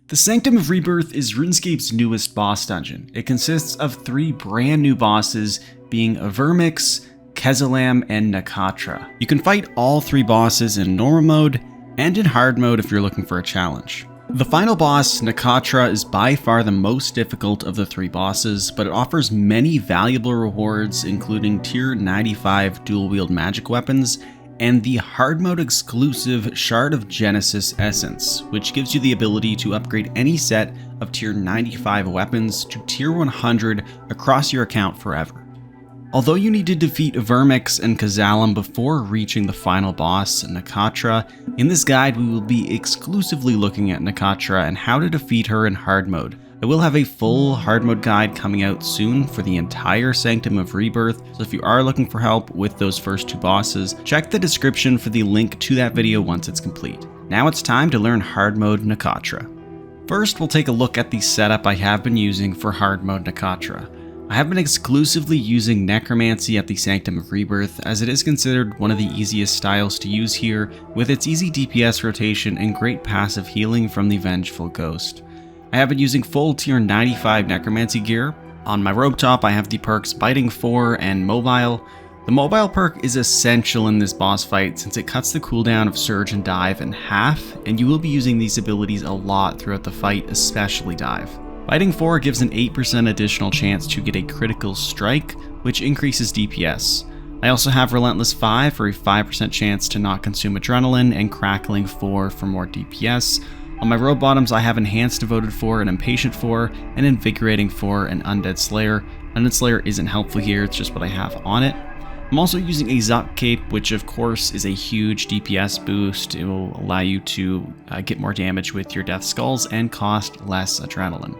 The Sanctum of Rebirth is RuneScape's newest boss dungeon. It consists of 3 brand new bosses, being Vermyx, Kezalam, and Nakatra. You can fight all 3 bosses in normal mode and in hard mode if you're looking for a challenge. The final boss, Nakatra, is by far the most difficult of the 3 bosses, but it offers many valuable rewards, including tier 95 dual wield magic weapons and the hard mode exclusive Shard of Genesis essence, which gives you the ability to upgrade any set of tier 95 weapons to tier 100 across your account forever. Although you need to defeat Vermyx and Kezalam before reaching the final boss, Nakatra, in this guide we will be exclusively looking at Nakatra and how to defeat her in hard mode. I will have a full hard mode guide coming out soon for the entire Sanctum of Rebirth, so if you are looking for help with those first 2 bosses, check the description for the link to that video once it's complete. Now it's time to learn hard mode Nakatra. First, we'll take a look at the setup I have been using for hard mode Nakatra. I have been exclusively using Necromancy at the Sanctum of Rebirth, as it is considered one of the easiest styles to use here, with its easy DPS rotation and great passive healing from the Vengeful Ghost. I have been using full tier 95 Necromancy gear. On my robe top I have the perks Biting 4 and Mobile. The Mobile perk is essential in this boss fight since it cuts the cooldown of Surge and Dive in half, and you will be using these abilities a lot throughout the fight, especially Dive. Biting 4 gives an 8% additional chance to get a critical strike, which increases DPS. I also have Relentless 5 for a 5% chance to not consume Adrenaline, and Crackling 4 for more DPS. On my robe bottoms I have Enhanced Devoted 4 and Impatient 4, and Invigorating 4 and Undead Slayer. Undead Slayer isn't helpful here, it's just what I have on it. I'm also using a Zuck Cape, which of course is a huge DPS boost. It will allow you to get more damage with your Death Skulls and cost less Adrenaline.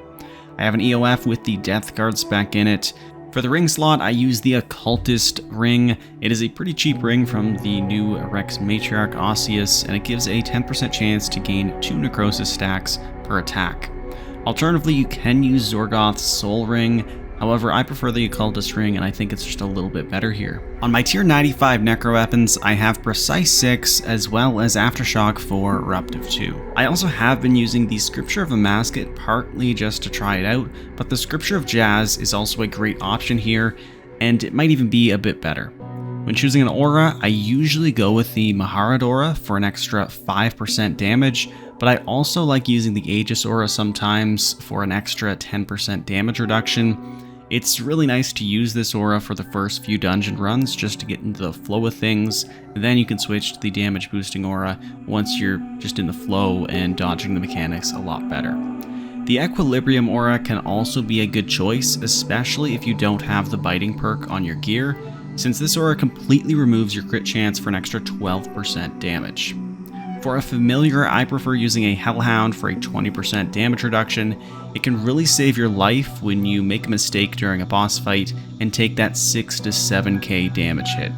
I have an EOF with the Death Guard spec in it. For the ring slot, I use the Occultist ring. It is a pretty cheap ring from the new Rex Matriarch Osseous, and it gives a 10% chance to gain 2 Necrosis stacks per attack. Alternatively, you can use Zorgoth's Soul Ring. However, I prefer the Occultist ring, and I think it's just a little bit better here. On my tier 95 Necro weapons, I have Precise 6 as well as Aftershock 4 Eruptive 2. I also have been using the Scripture of the Masket partly just to try it out, but the Scripture of Jazz is also a great option here, and it might even be a bit better. When choosing an aura, I usually go with the Maharad aura for an extra 5% damage, but I also like using the Aegis aura sometimes for an extra 10% damage reduction. It's really nice to use this aura for the first few dungeon runs just to get into the flow of things, and then you can switch to the damage boosting aura once you're just in the flow and dodging the mechanics a lot better. The Equilibrium aura can also be a good choice, especially if you don't have the Biting perk on your gear, since this aura completely removes your crit chance for an extra 12% damage. For a familiar, I prefer using a Hellhound for a 20% damage reduction. It can really save your life when you make a mistake during a boss fight and take that 6 to 7k damage hit.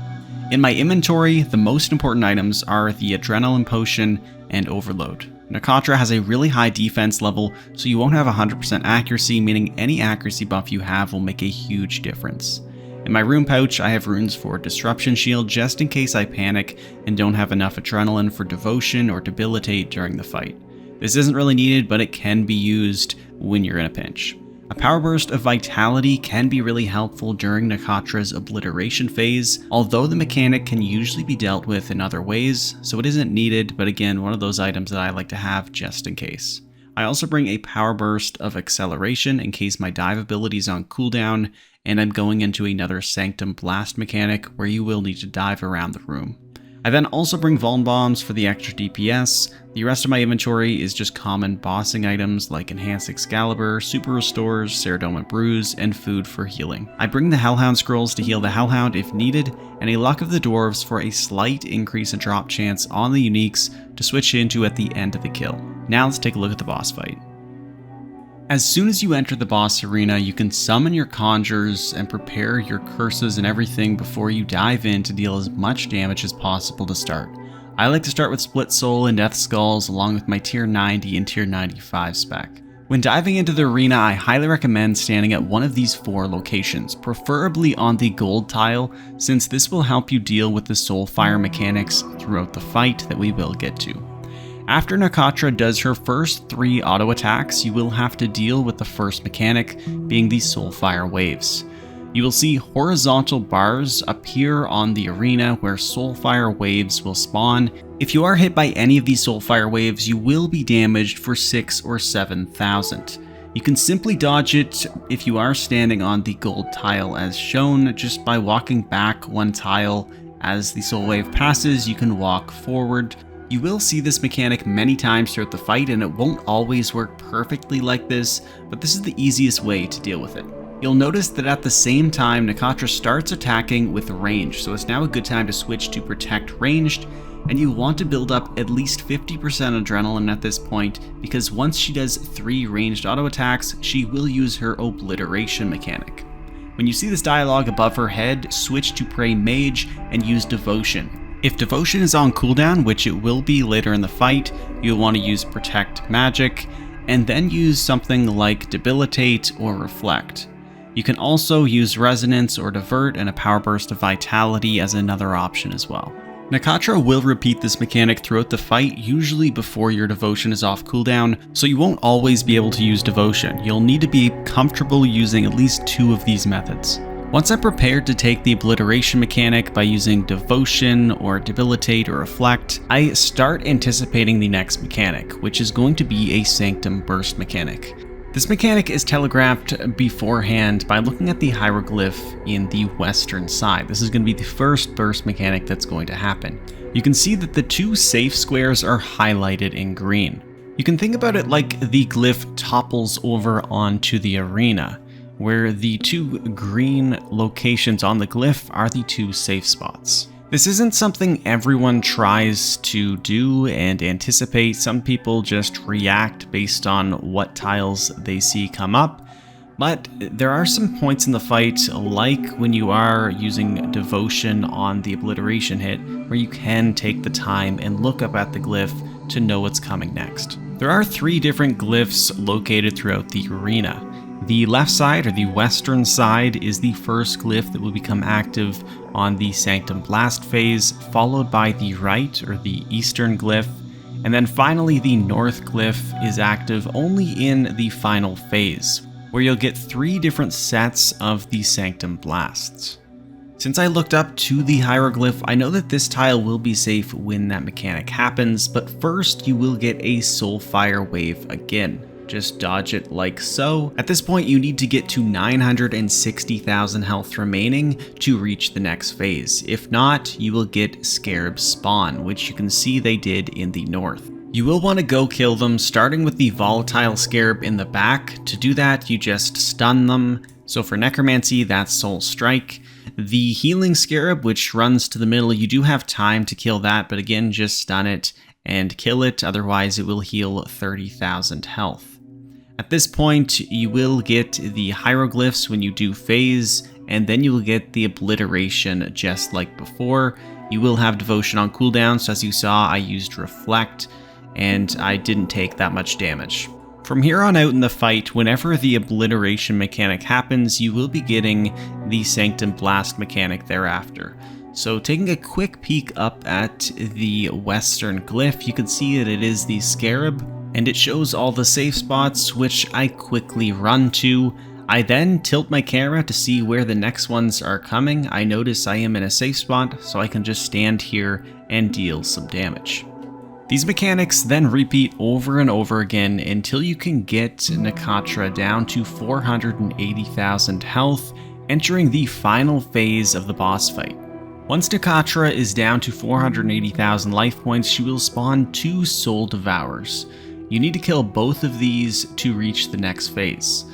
In my inventory, the most important items are the Adrenaline Potion and Overload. Nakatra has a really high defense level, so you won't have 100% accuracy, meaning any accuracy buff you have will make a huge difference. In my rune pouch, I have runes for Disruption Shield just in case I panic and don't have enough adrenaline for Devotion or Debilitate during the fight. This isn't really needed, but it can be used when you're in a pinch. A Power Burst of Vitality can be really helpful during Nakatra's Obliteration phase, although the mechanic can usually be dealt with in other ways, so it isn't needed, but again, one of those items that I like to have just in case. I also bring a Power Burst of Acceleration in case my dive ability is on cooldown, and I'm going into another Sanctum Blast mechanic where you will need to dive around the room. I then also bring Vuln Bombs for the extra DPS. The rest of my inventory is just common bossing items like Enhanced Excalibur, Super Restores, Ceridoma Bruise, and food for healing. I bring the Hellhound Scrolls to heal the Hellhound if needed, and a Luck of the Dwarves for a slight increase in drop chance on the uniques to switch into at the end of the kill. Now let's take a look at the boss fight. As soon as you enter the boss arena, you can summon your conjures and prepare your curses and everything before you dive in to deal as much damage as possible to start. I like to start with Split Soul and Death Skulls along with my tier 90 and tier 95 spec. When diving into the arena, I highly recommend standing at one of these 4 locations, preferably on the gold tile, since this will help you deal with the Soulfire mechanics throughout the fight that we will get to. After Nakatra does her first 3 auto attacks, you will have to deal with the first mechanic, being the Soulfire Waves. You will see horizontal bars appear on the arena where Soulfire Waves will spawn. If you are hit by any of these Soulfire Waves, you will be damaged for 6,000 or 7,000. You can simply dodge it if you are standing on the gold tile as shown, just by walking back 1 tile. As the Soul Wave passes, you can walk forward. You will see this mechanic many times throughout the fight, and it won't always work perfectly like this, but this is the easiest way to deal with it. You'll notice that at the same time, Nakatra starts attacking with range, so it's now a good time to switch to protect ranged, and you want to build up at least 50% adrenaline at this point, because once she does 3 ranged auto attacks, she will use her Obliteration mechanic. When you see this dialogue above her head, switch to Pray Mage and use Devotion. If Devotion is on cooldown, which it will be later in the fight, you'll want to use Protect Magic, and then use something like Debilitate or Reflect. You can also use Resonance or Divert and a Power Burst of Vitality as another option as well. Nakatra will repeat this mechanic throughout the fight, usually before your Devotion is off cooldown, so you won't always be able to use Devotion. You'll need to be comfortable using at least 2 of these methods. Once I'm prepared to take the Obliteration mechanic by using Devotion or Debilitate or Reflect, I start anticipating the next mechanic, which is going to be a Sanctum Burst mechanic. This mechanic is telegraphed beforehand by looking at the hieroglyph in the western side. This is going to be the first burst mechanic that's going to happen. You can see that the 2 safe squares are highlighted in green. You can think about it like the glyph topples over onto the arena, where the 2 green locations on the glyph are the 2 safe spots. This isn't something everyone tries to do and anticipate. Some people just react based on what tiles they see come up. But there are some points in the fight, like when you are using Devotion on the Obliteration hit, where you can take the time and look up at the glyph to know what's coming next. There are 3 different glyphs located throughout the arena. The left side, or the western side, is the first glyph that will become active on the Sanctum Blast phase, followed by the right, or the eastern glyph, and then finally the north glyph is active only in the final phase, where you'll get 3 different sets of the Sanctum Blasts. Since I looked up to the hieroglyph, I know that this tile will be safe when that mechanic happens, but first you will get a Soulfire Wave again. Just dodge it like so. At this point, you need to get to 960,000 health remaining to reach the next phase. If not, you will get Scarab Spawn, which you can see they did in the north. You will want to go kill them, starting with the Volatile Scarab in the back. To do that, you just stun them. So for Necromancy, that's Soul Strike. The Healing Scarab, which runs to the middle, you do have time to kill that, but again, just stun it and kill it, otherwise it will heal 30,000 health. At this point, you will get the Hieroglyphs when you do phase, and then you will get the Obliteration just like before. You will have Devotion on cooldown, so as you saw, I used Reflect, and I didn't take that much damage. From here on out in the fight, whenever the Obliteration mechanic happens, you will be getting the Sanctum Blast mechanic thereafter. So taking a quick peek up at the western glyph, you can see that it is the Scarab, and it shows all the safe spots, which I quickly run to. I then tilt my camera to see where the next ones are coming. I notice I am in a safe spot, so I can just stand here and deal some damage. These mechanics then repeat over and over again until you can get Nakatra down to 480,000 health, entering the final phase of the boss fight. Once Nakatra is down to 480,000 life points, she will spawn 2 Soul Devourers. You need to kill both of these to reach the next phase.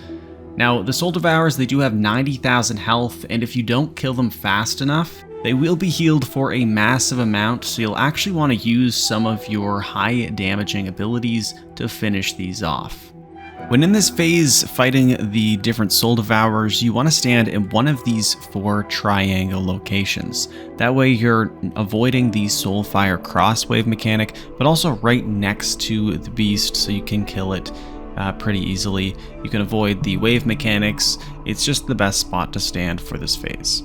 Now, the Soul Devourers, they do have 90,000 health, and if you don't kill them fast enough, they will be healed for a massive amount, so you'll actually want to use some of your high damaging abilities to finish these off. When in this phase fighting the different Soul Devourers, you want to stand in one of these 4 triangle locations. That way you're avoiding the Soulfire Crosswave mechanic, but also right next to the beast so you can kill it pretty easily. You can avoid the wave mechanics. It's just the best spot to stand for this phase.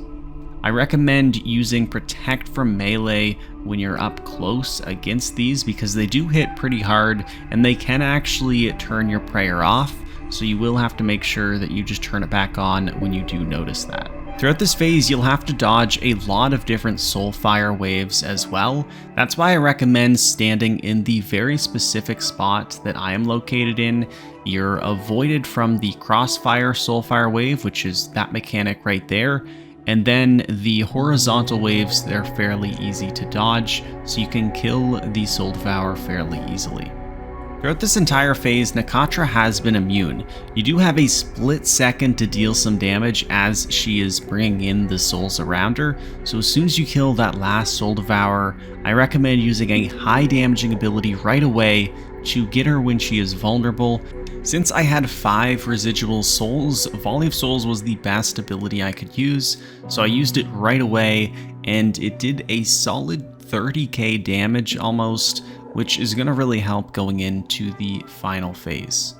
I recommend using Protect from Melee when you're up close against these because they do hit pretty hard and they can actually turn your prayer off, so you will have to make sure that you just turn it back on when you do notice that. Throughout this phase, you'll have to dodge a lot of different Soulfire Waves as well. That's why I recommend standing in the very specific spot that I am located in. You're avoided from the Crossfire Soulfire Wave, which is that mechanic right there. And then the horizontal waves, they're fairly easy to dodge, so you can kill the Soul Devourer fairly easily. Throughout this entire phase, Nakatra has been immune. You do have a split second to deal some damage as she is bringing in the souls around her, so as soon as you kill that last Soul Devourer, I recommend using a high damaging ability right away to get her when she is vulnerable. Since I had 5 residual souls, Volley of Souls was the best ability I could use, so I used it right away, and it did a solid 30k damage almost, which is going to really help going into the final phase.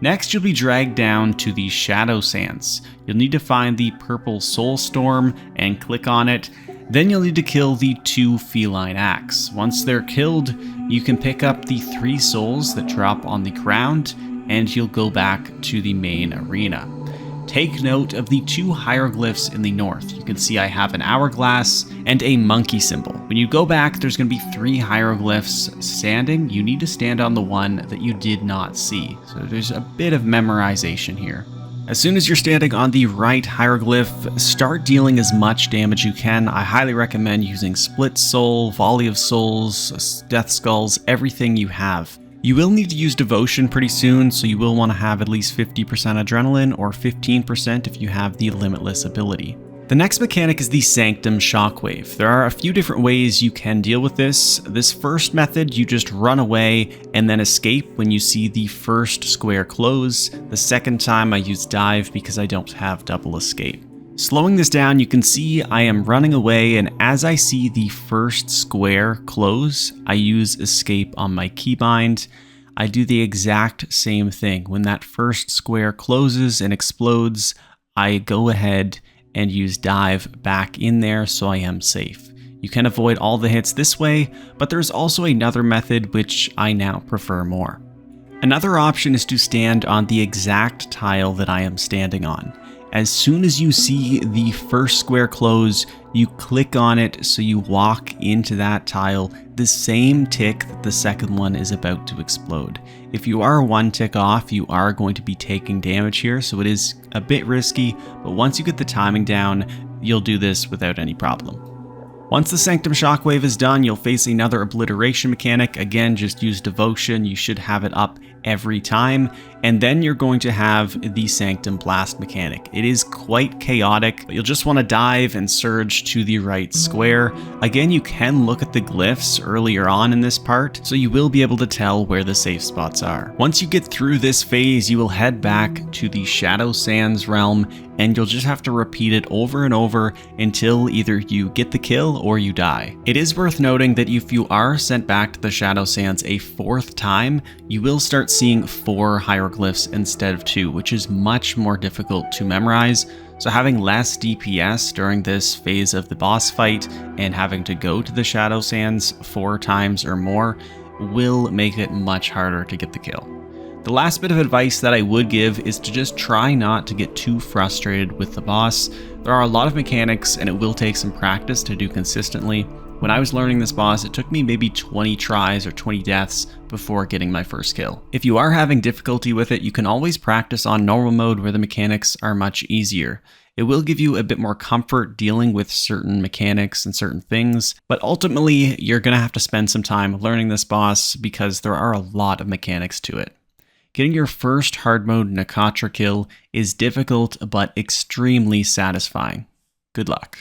Next, you'll be dragged down to the Shadowsands. You'll need to find the purple Soul Storm and click on it. Then you'll need to kill the 2 feline acts. Once they're killed, you can pick up the 3 souls that drop on the ground, and you'll go back to the main arena. Take note of the 2 hieroglyphs in the north. You can see I have an hourglass and a monkey symbol. When you go back, there's going to be 3 hieroglyphs standing. You need to stand on the one that you did not see. So there's a bit of memorization here. As soon as you're standing on the right hieroglyph, start dealing as much damage you can. I highly recommend using Split Soul, Volley of Souls, Death Skulls, everything you have. You will need to use Devotion pretty soon, so you will want to have at least 50% Adrenaline or 15% if you have the Limitless ability. The next mechanic is the Sanctum Shockwave. There are a few different ways you can deal with this. This first method, you just run away and then escape when you see the first square close. The second time I use Dive because I don't have double escape. Slowing this down, you can see I am running away, and as I see the first square close, I use Escape on my keybind. I do the exact same thing. When that first square closes and explodes, I go ahead and use Dive back in there so I am safe. You can avoid all the hits this way, but there's also another method which I now prefer more. Another option is to stand on the exact tile that I am standing on. As soon as you see the first square close, you click on it so you walk into that tile the same tick that the second one is about to explode. If you are 1 tick off, you are going to be taking damage here, so it is a bit risky, but once you get the timing down, you'll do this without any problem. Once the Sanctum Shockwave is done, you'll face another Obliteration mechanic. Again, just use Devotion. You should have it up every time. And then you're going to have the Sanctum Blast mechanic. It is quite chaotic, but you'll just want to dive and surge to the right square. Again, you can look at the glyphs earlier on in this part, so you will be able to tell where the safe spots are. Once you get through this phase, you will head back to the Shadowsands realm, and you'll just have to repeat it over and over until either you get the kill or you die. It is worth noting that if you are sent back to the Shadowsands a 4th time, you will start seeing 4 hieroglyphs instead of 2, which is much more difficult to memorize. So having less DPS during this phase of the boss fight and having to go to the Shadowsands 4 times or more will make it much harder to get the kill. The last bit of advice that I would give is to just try not to get too frustrated with the boss. There are a lot of mechanics and it will take some practice to do consistently. When I was learning this boss, it took me maybe 20 tries or 20 deaths before getting my first kill. If you are having difficulty with it, you can always practice on normal mode where the mechanics are much easier. It will give you a bit more comfort dealing with certain mechanics and certain things, but ultimately you're going to have to spend some time learning this boss because there are a lot of mechanics to it. Getting your first Hardmode Nakatra kill is difficult but extremely satisfying. Good luck.